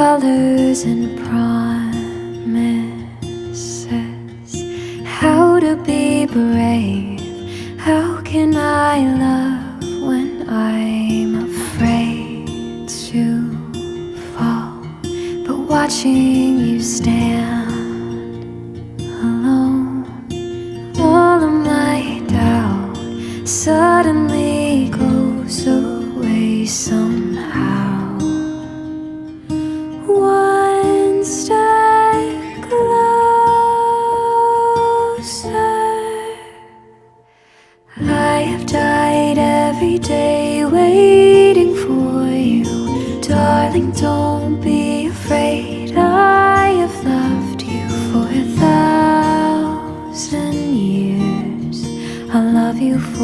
colors and promises. How to be brave, how can I love when I'm afraid to fall? But watching you stand alone, all of my doubt suddenly goes away somehow. One step closer. I have died every day waiting for you. Darling, don't be afraid. I have loved you for 1,000 years. I'll love you for